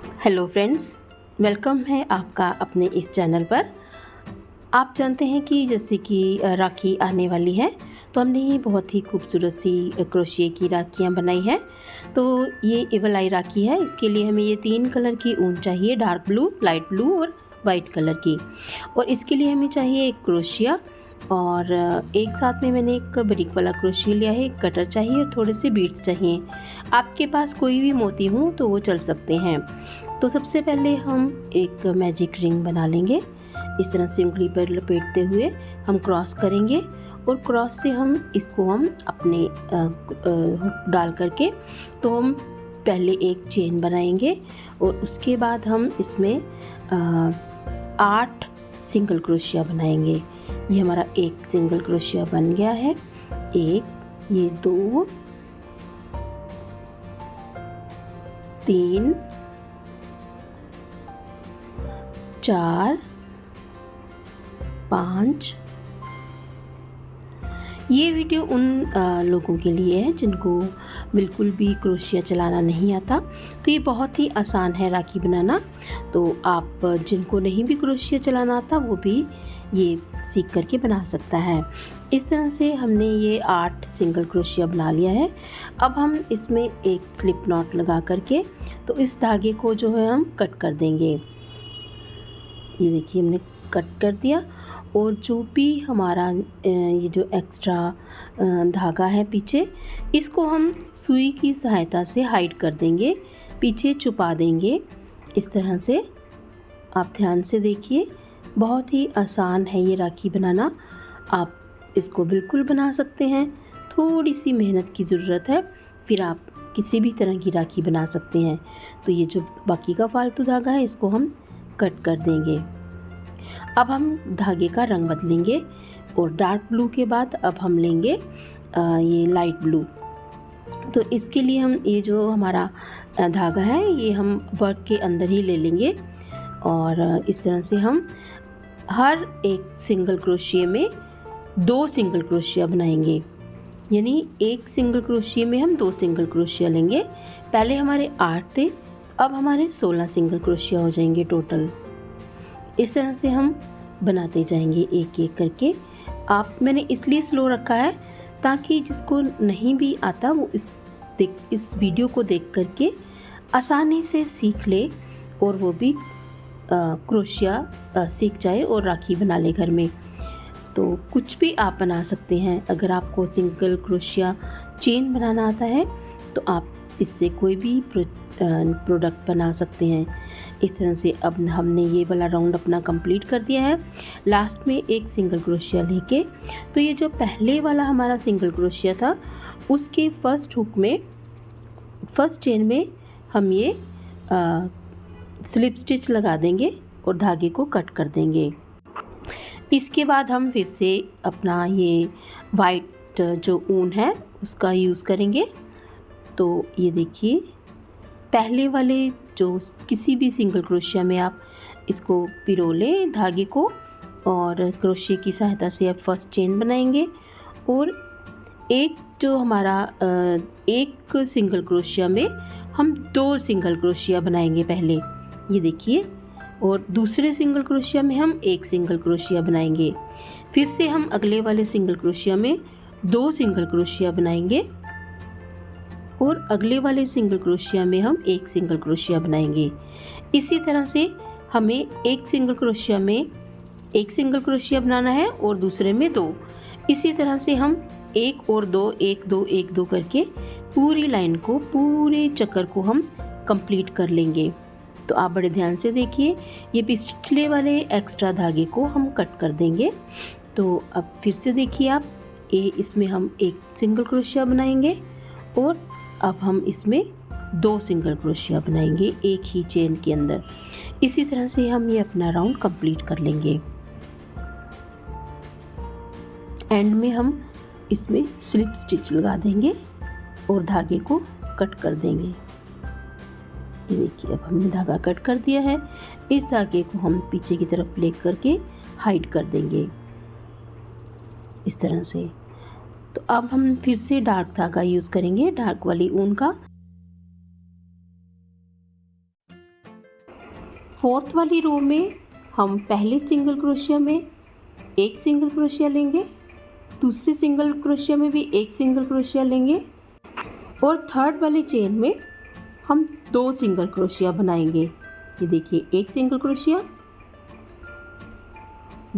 Hello friends, welcome है आपका अपने इस चैनल पर। आप जानते हैं कि जैसे कि राखी आने वाली है, तो हमने ये बहुत ही खूबसूरत सी क्रोशिया की राखियाँ बनाई हैं। तो ये एवल आई राखी है। इसके लिए हमें ये 3 कलर की ऊन चाहिए, डार्क ब्लू, लाइट ब्लू और वाइट कलर की। और इसके लिए हमें चाहिए एक क्रोशिया और एक साथ में मैंने एक ब्रिक वाला क्रोशिया लिया है, एक कटर चाहिए और थोड़े से बीड्स चाहिए। आपके पास कोई भी मोती हो तो वो चल सकते हैं। तो सबसे पहले हम एक मैजिक रिंग बना लेंगे। इस तरह से उंगली पर लपेटते हुए हम क्रॉस करेंगे और क्रॉस से हम इसको अपने हुक डाल करके तो हम पहले एक चेन बनाएंगे और उसके बाद हम इसमें 8 सिंगल क्रोशिया बनाएंगे। ये हमारा एक सिंगल क्रोशिया बन गया है। एक, ये 2, 3, 4, 5। ये वीडियो उन लोगों के लिए है जिनको बिल्कुल भी क्रोशिया चलाना नहीं आता। तो ये बहुत ही आसान है राखी बनाना। तो आप जिनको नहीं भी क्रोशिया चलाना आता वो भी ये सीख करके बना सकता है। इस तरह से हमने ये 8 सिंगल क्रोशिया बना लिया है। अब हम इसमें एक स्लिप नॉट लगा करके तो इस धागे को जो है हम कट कर देंगे। ये देखिए हमने कट कर दिया और जो भी हमारा ये जो एक्स्ट्रा धागा है पीछे, इसको हम सुई की सहायता से हाइड कर देंगे, पीछे छुपा देंगे। इस तरह से आप ध्यान से देखिए, बहुत ही आसान है ये राखी बनाना। आप इसको बिल्कुल बना सकते हैं। थोड़ी सी मेहनत की ज़रूरत है, फिर आप किसी भी तरह की राखी बना सकते हैं। तो ये जो बाकी का फालतू धागा है इसको हम कट कर देंगे। अब हम धागे का रंग बदलेंगे और डार्क ब्लू के बाद अब हम लेंगे ये लाइट ब्लू। तो इसके लिए हम ये जो हमारा धागा है ये हम वर्क के अंदर ही ले लेंगे और इस तरह से हम हर एक सिंगल क्रोशिया में 2 सिंगल क्रोशिया बनाएंगे। यानी एक सिंगल क्रोशिया में हम 2 सिंगल क्रोशिया लेंगे। पहले हमारे 8 थे, अब हमारे 16 सिंगल क्रोशिया हो जाएंगे टोटल। इस तरह से हम बनाते जाएंगे एक एक करके। मैंने इसलिए स्लो रखा है ताकि जिसको नहीं भी आता वो इस वीडियो को देख करके आसानी से सीख ले और वो भी क्रोशिया सीख जाए और राखी बना ले घर में। तो कुछ भी आप बना सकते हैं। अगर आपको सिंगल क्रोशिया चेन बनाना आता है तो आप इससे कोई भी प्रोडक्ट बना सकते हैं। इस तरह से अब हमने ये वाला राउंड अपना कंप्लीट कर दिया है। लास्ट में एक सिंगल क्रोशिया लेके तो ये जो पहले वाला हमारा सिंगल क्रोशिया था उसके फर्स्ट चेन में हम ये स्लिप स्टिच लगा देंगे और धागे को कट कर देंगे। इसके बाद हम फिर से अपना ये वाइट जो ऊन है उसका यूज़ करेंगे। तो ये देखिए, पहले वाले जो किसी भी सिंगल क्रोशिया में आप इसको पिरो लें धागे को और क्रोशिया की सहायता से आप फर्स्ट चेन बनाएंगे और एक जो हमारा एक सिंगल क्रोशिया में हम 2 सिंगल क्रोशिया बनाएंगे पहले, ये देखिए, और दूसरे सिंगल क्रोशिया में हम 1 सिंगल क्रोशिया बनाएंगे। फिर से हम अगले वाले सिंगल क्रोशिया में 2 सिंगल क्रोशिया बनाएंगे और अगले वाले सिंगल क्रोशिया में हम 1 सिंगल क्रोशिया बनाएंगे। इसी तरह से हमें एक सिंगल क्रोशिया में 1 सिंगल क्रोशिया बनाना है और दूसरे में 2। इसी तरह से हम 1 और 2, 1 2 1 2 करके पूरी लाइन को, पूरे चक्कर को हम कंप्लीट कर लेंगे। तो आप बड़े ध्यान से देखिए, ये पिछले वाले एक्स्ट्रा धागे को हम कट कर देंगे। तो अब फिर से देखिए आप, इसमें हम 1 सिंगल क्रोशिया बनाएंगे और अब हम इसमें 2 सिंगल क्रोशिया बनाएंगे एक ही चेन के अंदर। इसी तरह से हम ये अपना राउंड कंप्लीट कर लेंगे। एंड में हम इसमें स्लिप स्टिच लगा देंगे और धागे को कट कर देंगे। ये देखिए, अब हमने धागा कट कर दिया है। इस धागे को हम पीछे की तरफ ले करके हाइड कर देंगे इस तरह से। तो अब हम फिर से डार्क धागा यूज़ करेंगे, डार्क वाली ऊन का। फोर्थ वाली रो में हम पहले सिंगल क्रोशिया में एक सिंगल क्रोशिया लेंगे, दूसरे सिंगल क्रोशिया में भी एक सिंगल क्रोशिया लेंगे और थर्ड वाली चेन में हम 2 सिंगल क्रोशिया बनाएंगे। ये देखिए, एक सिंगल क्रोशिया,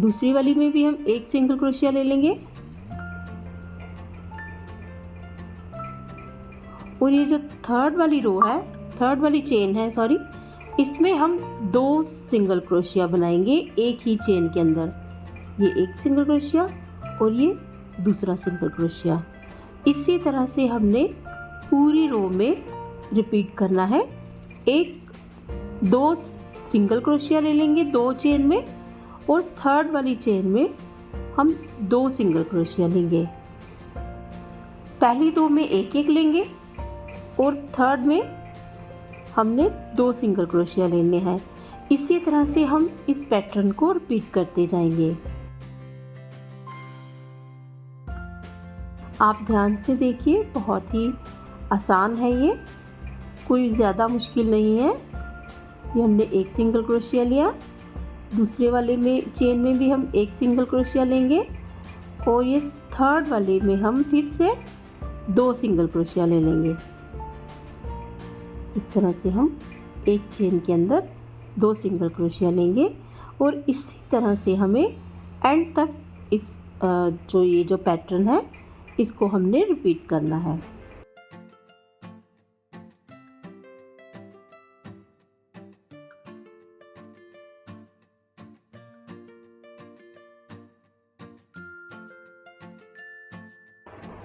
दूसरी वाली में भी हम एक सिंगल क्रोशिया ले लेंगे और ये जो थर्ड वाली रो है, थर्ड वाली चेन है सॉरी, इसमें हम 2 सिंगल क्रोशिया बनाएंगे एक ही चेन के अंदर। ये एक सिंगल क्रोशिया और ये दूसरा सिंगल क्रोशिया। इसी तरह से हमने पूरी रो में रिपीट करना है। 2 सिंगल क्रोशिया ले लेंगे 2 चेन में और थर्ड वाली चेन में हम 2 सिंगल क्रोशिया लेंगे। पहली 2 में एक एक लेंगे और थर्ड में हमने 2 सिंगल क्रोशिया लेने हैं। इसी तरह से हम इस पैटर्न को रिपीट करते जाएंगे। आप ध्यान से देखिए, बहुत ही आसान है ये, कोई ज़्यादा मुश्किल नहीं है। ये हमने एक सिंगल क्रोशिया लिया, दूसरे वाले में चेन में भी हम एक सिंगल क्रोशिया लेंगे और ये थर्ड वाले में हम फिर से 2 सिंगल क्रोशिया ले लेंगे। इस तरह से हम एक चेन के अंदर 2 सिंगल क्रोशिया लेंगे और इसी तरह से हमें एंड तक इस ये जो पैटर्न है इसको हमने रिपीट करना है।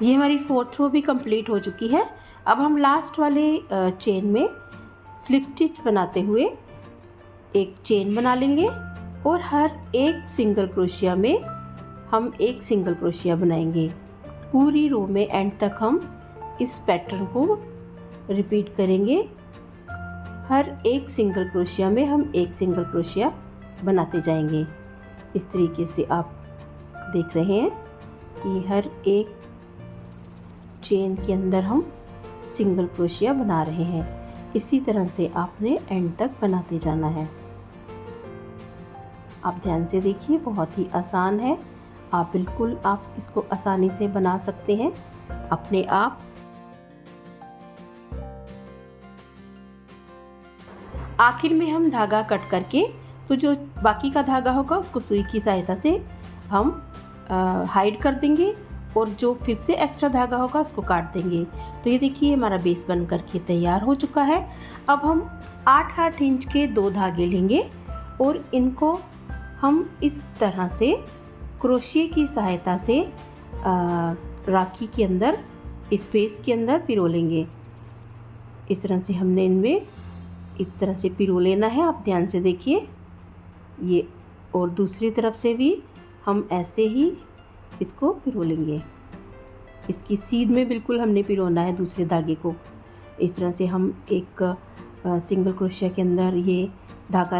ये हमारी फोर्थ रो भी कंप्लीट हो चुकी है। अब हम लास्ट वाले चेन में स्लिप स्टिच बनाते हुए एक चेन बना लेंगे और हर एक सिंगल क्रोशिया में हम एक सिंगल क्रोशिया बनाएंगे। पूरी रो में एंड तक हम इस पैटर्न को रिपीट करेंगे। हर एक सिंगल क्रोशिया में हम एक सिंगल क्रोशिया बनाते जाएंगे। इस तरीके से आप देख रहे हैं कि हर एक चेन के अंदर हम सिंगल क्रोशिया बना रहे हैं। इसी तरह से आपने एंड तक बनाते जाना है। आप ध्यान से देखिए, बहुत ही आसान है। आप इसको आसानी से बना सकते हैं अपने आप। आखिर में हम धागा कट करके तो जो बाकी का धागा होगा उसको सुई की सहायता से हम हाइड कर देंगे और जो फिर से एक्स्ट्रा धागा होगा उसको काट देंगे। तो ये देखिए, हमारा बेस बन करके तैयार हो चुका है। अब हम 8-8 इंच के 2 धागे लेंगे और इनको हम इस तरह से क्रोशिया की सहायता से राखी के अंदर स्पेस के अंदर पिरो लेंगे। इस तरह से हमने इनमें इस तरह से पिरो लेना है। आप ध्यान से देखिए ये, और दूसरी तरफ से भी हम ऐसे ही इसको पिरो लेंगे। इसकी सीध में बिल्कुल हमने पिरोना है दूसरे धागे को। इस तरह से हम एक सिंगल क्रोशिया के अंदर ये धागा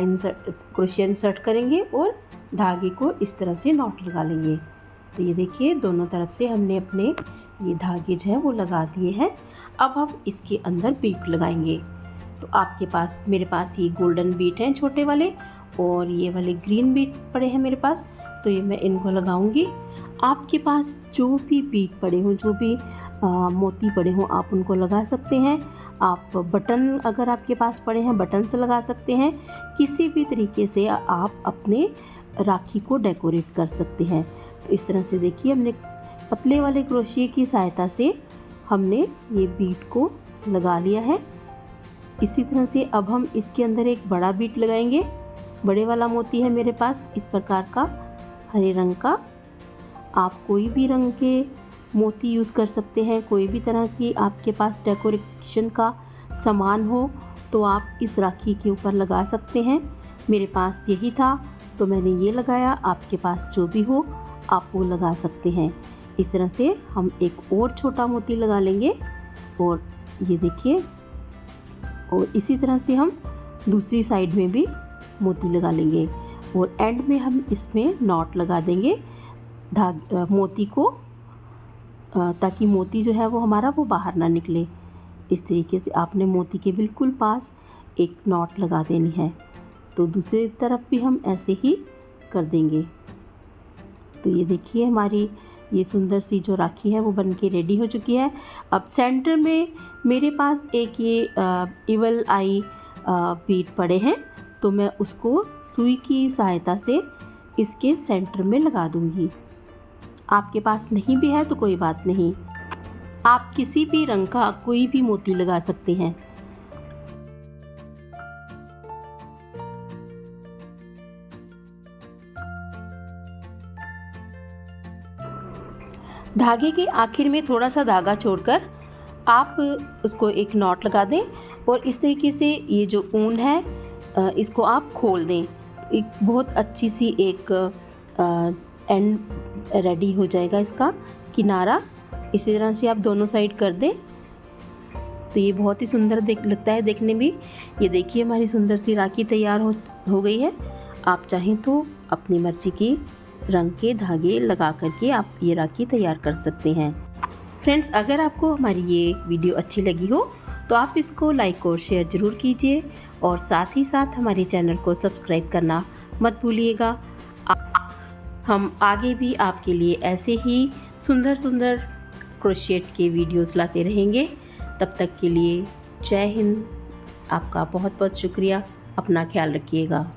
क्रोशिया इंसर्ट करेंगे और धागे को इस तरह से नॉट लगा लेंगे। तो ये देखिए, दोनों तरफ से हमने अपने ये धागे जो है वो लगा दिए हैं। अब हम इसके अंदर बीट लगाएंगे। तो आपके पास, मेरे पास ये गोल्डन बीट हैं छोटे वाले और ये वाले ग्रीन बीट पड़े हैं मेरे पास, तो ये मैं इनको लगाऊंगी। आपके पास जो भी बीट पड़े हों, जो भी मोती पड़े हों, आप उनको लगा सकते हैं। आप बटन अगर आपके पास पड़े हैं, बटन से लगा सकते हैं। किसी भी तरीके से आप अपने राखी को डेकोरेट कर सकते हैं। तो इस तरह से देखिए, हमने पतले वाले क्रोशिया की सहायता से हमने ये बीट को लगा लिया है। इसी तरह से अब हम इसके अंदर एक बड़ा बीट लगाएंगे। बड़े वाला मोती है मेरे पास इस प्रकार का, हरे रंग का। आप कोई भी रंग के मोती यूज़ कर सकते हैं। कोई भी तरह की आपके पास डेकोरेशन का सामान हो तो आप इस राखी के ऊपर लगा सकते हैं। मेरे पास यही था तो मैंने ये लगाया। आपके पास जो भी हो आप वो लगा सकते हैं। इस तरह से हम एक और छोटा मोती लगा लेंगे और ये देखिए, और इसी तरह से हम दूसरी साइड में भी मोती लगा लेंगे और एंड में हम इसमें नॉट लगा देंगे मोती को, ताकि मोती जो है वो हमारा वो बाहर ना निकले। इस तरीके से आपने मोती के बिल्कुल पास एक नॉट लगा देनी है। तो दूसरी तरफ भी हम ऐसे ही कर देंगे। तो ये देखिए हमारी ये सुंदर सी जो राखी है वो बन के रेडी हो चुकी है। अब सेंटर में मेरे पास एक ये इवल आई बीड पड़े हैं, तो मैं उसको सुई की सहायता से इसके सेंटर में लगा दूंगी। आपके पास नहीं भी है तो कोई बात नहीं, आप किसी भी रंग का कोई भी मोती लगा सकते हैं। धागे के आखिर में थोड़ा सा धागा छोड़कर आप उसको एक नॉट लगा दें और इस तरीके से ये जो ऊन है इसको आप खोल दें। एक बहुत अच्छी सी एक एंड रेडी हो जाएगा इसका किनारा। इसी तरह से आप दोनों साइड कर दें तो ये बहुत ही सुंदर लगता है देखने में। ये देखिए हमारी सुंदर सी राखी तैयार हो गई है। आप चाहें तो अपनी मर्जी की रंग के धागे लगा करके आप ये राखी तैयार कर सकते हैं। फ्रेंड्स, अगर आपको हमारी ये वीडियो अच्छी लगी हो तो आप इसको लाइक और शेयर ज़रूर कीजिए और साथ ही साथ हमारे चैनल को सब्सक्राइब करना मत भूलिएगा। हम आगे भी आपके लिए ऐसे ही सुंदर सुंदर क्रोशिएट के वीडियोस लाते रहेंगे। तब तक के लिए जय हिंद। आपका बहुत बहुत शुक्रिया। अपना ख्याल रखिएगा।